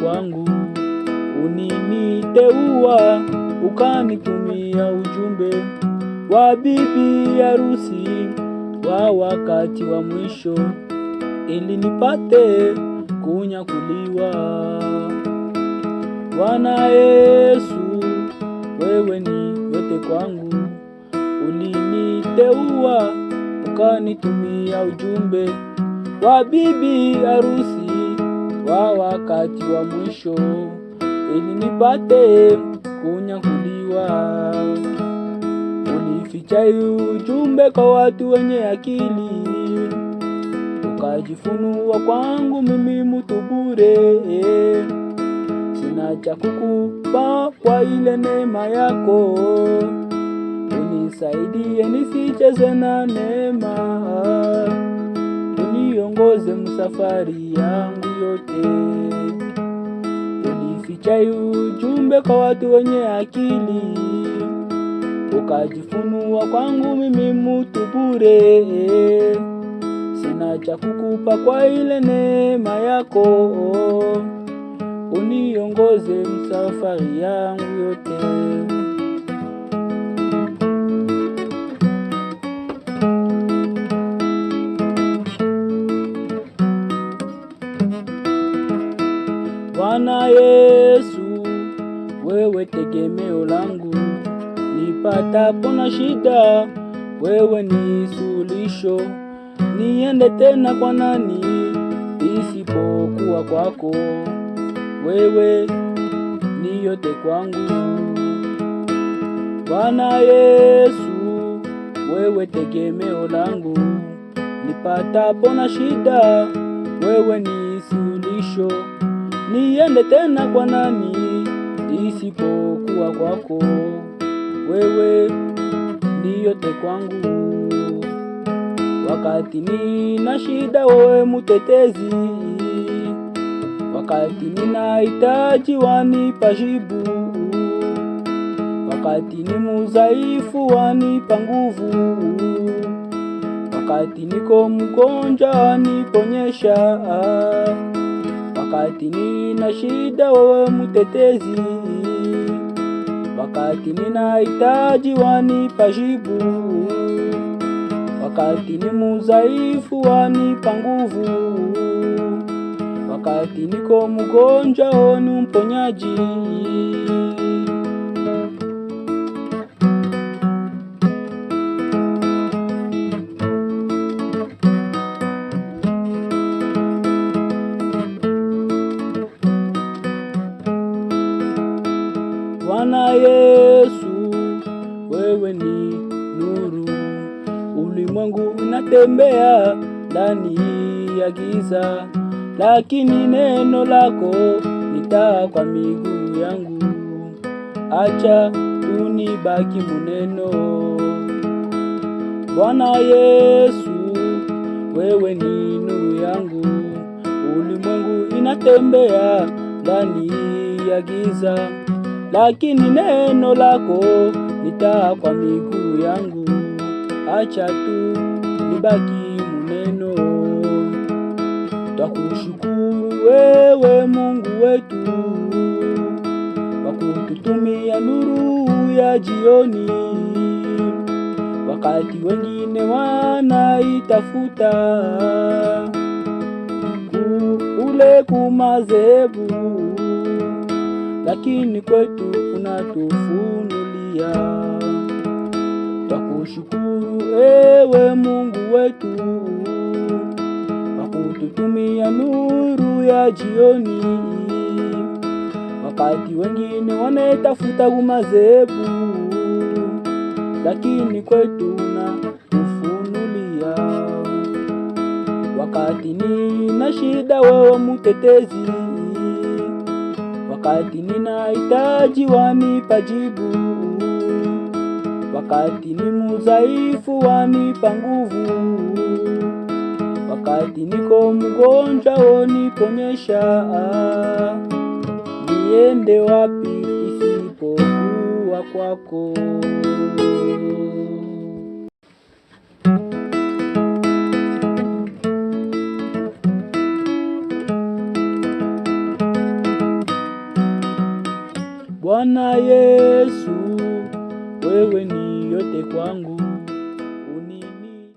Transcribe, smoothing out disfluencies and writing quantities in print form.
kwangu, uliniteua ukanitumia ujumbe wa bibi harusi wa wakati wa mwisho, ili nipate kunyakuliwa. Bwana Yesu, wewe ni yote kwangu, uliniteua ukanitumia ujumbe wa bibi harusi wa wakati wa mwisho, ili nipate kunyakuliwa. Ulificha ujumbe kwa watu wenye akili, ukajifunua kwangu mimi mtu bure. Sina cha kukupa kwa ile neema yako, unisaidie nisicheze na neema, uniongoze msafari yangu yote. Ulificha ujumbe kwa watu wenye akili, ukajifunua kwangu mimi mtu bure. Sina cha kukupa kwa ile neema yako, uniongoze msafari yangu yote. Bwana Yesu, wewe tegemeo langu, nipatapo na shida, wewe ni suluhisho. Niende tena kwa nani isipokuwa kwako? Wewe ni yote kwangu. Bwana Yesu, wewe tegemeo langu, nipatapo na shida, wewe ni suluhisho. Niende tena kwa nani isipokuwa kwako? Wewe ni yote kwangu. Wakati nina shida, wewe mtetezi, wakati ninahitaji wanipa jibu, wakati ni mudhaifu wanipa nguvu, wakati niko mgonjwa waniponyesha. Wakati nina shida, wewe mtetezi, wakati ninahitaji wanipa jibu, wakati ni mudhaifu wanipa nguvu, wakati niko mgonjwa ni mponyaji. Bwana Yesu, wewe ni nuru, ulimwengu unatembea ndani ya giza, lakini neno lako ni taa kwa miguu yangu. Acha tunibaki muneno. Bwana Yesu, wewe ni nuru yangu, ulimwengu inatembea ndani ya giza, lakini neno lako ni taa kwa miguu yangu. Acha tu nibaki muneno. Twakushukuru wewe Mungu wetu, kwa kututumia nuru ya jioni, wakati wengine wanaitafuta kule kumazebu, lakini kwetu unatufunulia. Twakushukuru ewe Mungu wetu, kwa kututumia nuru ya jioni, wakati wengine wanaitafuta kumazebu, lakini kwetu unatufunulia. Wakati nina shida, wewe mtetezi, wakati ninahitaji wanipa jibu, wakati ni mudhaifu wanipa nguvu, wakati niko mgonjwa waniponyesha. Niende wapi isipokuwa kwako? Bwana Yesu, wewe ni yote kwangu.